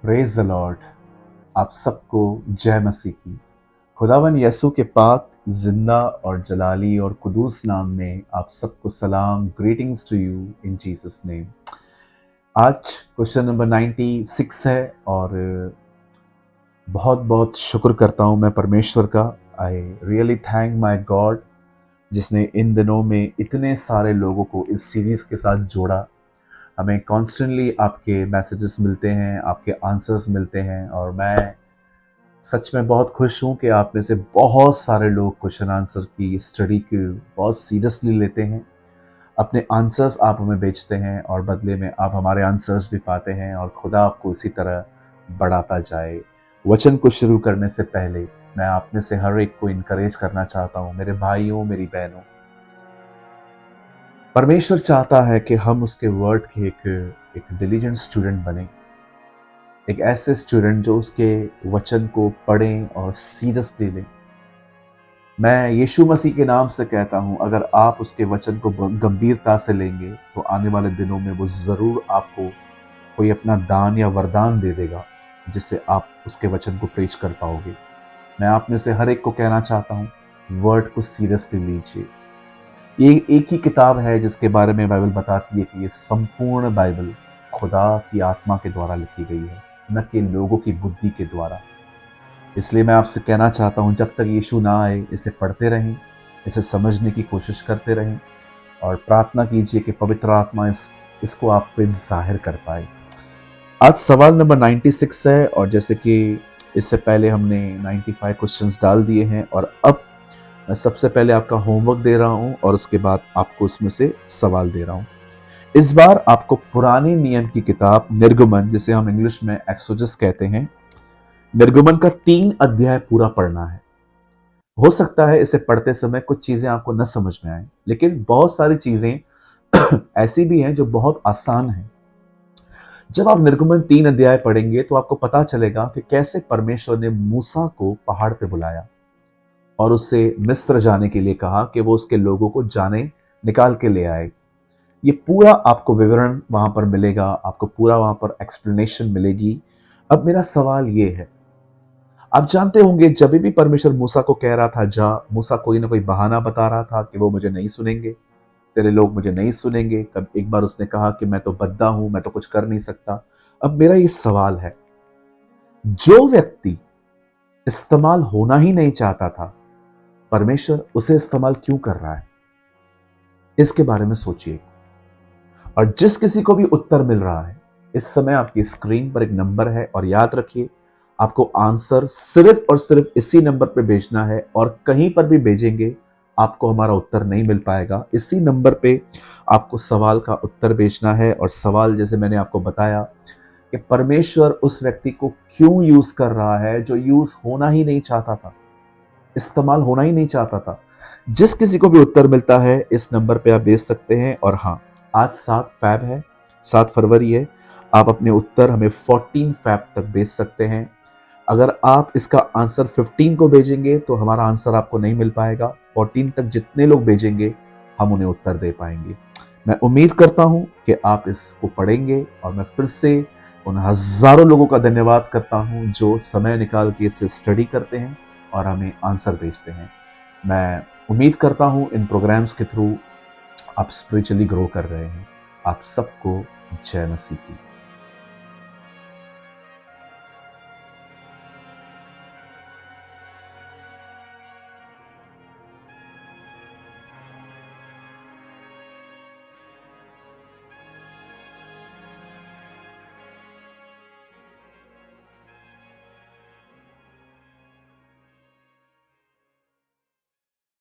Praise the Lord. आप सबको जय मसीह की। खुदावन यसु के पाक जिंदा और जलाली और कुदूस नाम में आप सबको सलाम, greetings to you in Jesus name. आज क्वेश्चन नंबर 96 है और बहुत बहुत शुक्र करता हूँ मैं परमेश्वर का। I really thank my God जिसने इन दिनों में इतने सारे लोगों को इस सीरीज़ के साथ जोड़ा। हमें कॉन्स्टेंटली आपके मैसेजेस मिलते हैं, आपके आंसर्स मिलते हैं और मैं सच में बहुत खुश हूँ कि आप में से बहुत सारे लोग क्वेश्चन आंसर की स्टडी की बहुत सीरियसली लेते हैं। अपने आंसर्स आप हमें बेचते हैं और बदले में आप हमारे आंसर्स भी पाते हैं और खुदा आपको इसी तरह बढ़ाता जाए। वचन को शुरू करने से पहले मैं आप में से हर एक को इनकरेज करना चाहता हूँ, मेरे भाइयों, मेरी बहनों। परमेश्वर चाहता है कि हम उसके वर्ड के एक डिलीजेंट स्टूडेंट बने, एक ऐसे स्टूडेंट जो उसके वचन को पढ़ें और सीरियसली लें। मैं यीशु मसीह के नाम से कहता हूं, अगर आप उसके वचन को गंभीरता से लेंगे तो आने वाले दिनों में वो जरूर आपको कोई अपना दान या वरदान दे देगा जिससे आप उसके वचन को प्रीच कर पाओगे। मैं आप में से हर एक को कहना चाहता हूं, वर्ड को सीरियसली लीजिए। ये एक ही किताब है जिसके बारे में बाइबल बताती है कि ये संपूर्ण बाइबल खुदा की आत्मा के द्वारा लिखी गई है, न कि लोगों की बुद्धि के द्वारा। इसलिए मैं आपसे कहना चाहता हूं, जब तक यीशु ना आए इसे पढ़ते रहें, इसे समझने की कोशिश करते रहें और प्रार्थना कीजिए कि पवित्र आत्मा इसको आप पे जाहिर कर पाए। आज सवाल नंबर 96 है और जैसे कि इससे पहले हमने 95 क्वेश्चंस डाल दिए हैं और अब मैं सबसे पहले आपका होमवर्क दे रहा हूं और उसके बाद आपको उसमें से सवाल दे रहा हूं। इस बार आपको पुराने नियम की किताब निर्गमन, जिसे हम इंग्लिश में एक्सोडस कहते हैं, निर्गमन का 3 अध्याय पूरा पढ़ना है। हो सकता है इसे पढ़ते समय कुछ चीजें आपको न समझ में आए, लेकिन बहुत सारी चीजें ऐसी भी हैं जो बहुत आसान हैं। जब आप निर्गमन 3 अध्याय पढ़ेंगे तो आपको पता चलेगा कि कैसे परमेश्वर ने मूसा को पहाड़ पे बुलाया और उससे मिस्र जाने के लिए कहा कि वो उसके लोगों को जाने निकाल के ले आए। ये पूरा आपको विवरण वहां पर मिलेगा, आपको पूरा वहां पर एक्सप्लेनेशन मिलेगी। अब मेरा सवाल ये है, आप जानते होंगे जब भी परमेश्वर मूसा को कह रहा था जा, मूसा कोई ना कोई बहाना बता रहा था कि वो मुझे नहीं सुनेंगे, तेरे लोग मुझे नहीं सुनेंगे। कब एक बार उसने कहा कि मैं तो बद्दा हूं, मैं तो कुछ कर नहीं सकता। अब मेरा ये सवाल है, जो व्यक्ति इस्तेमाल होना ही नहीं चाहता था, परमेश्वर उसे इस्तेमाल क्यों कर रहा है? इसके बारे में सोचिए। और जिस किसी को भी उत्तर मिल रहा है, इस समय आपकी स्क्रीन पर एक नंबर है और याद रखिए, आपको आंसर सिर्फ और सिर्फ इसी नंबर पे भेजना है और कहीं पर भी भेजेंगे आपको हमारा उत्तर नहीं मिल पाएगा। इसी नंबर पे आपको सवाल का उत्तर भेजना है और सवाल जैसे मैंने आपको बताया कि परमेश्वर उस व्यक्ति को क्यों यूज कर रहा है जो यूज होना ही नहीं चाहता था, इस्तेमाल होना ही नहीं चाहता था। जिस किसी को भी उत्तर मिलता है इस नंबर पे आप भेज सकते हैं। और हाँ, आज 7 फैब है, 7 फरवरी है। आप अपने उत्तर हमें 14 फैब तक भेज सकते हैं। अगर आप इसका आंसर 15 को भेजेंगे तो हमारा आंसर आपको नहीं मिल पाएगा। 14 तक जितने लोग भेजेंगे हम उन्हें उत्तर दे पाएंगे। मैं उम्मीद करता हूं कि आप इसको पढ़ेंगे और मैं फिर से उन हजारों लोगों का धन्यवाद करता हूं जो समय निकाल के इसे स्टडी करते हैं और हमें आंसर भेजते हैं। मैं उम्मीद करता हूं इन प्रोग्राम्स के थ्रू आप स्पिरिचुअली ग्रो कर रहे हैं। आप सबको जय मसीह की।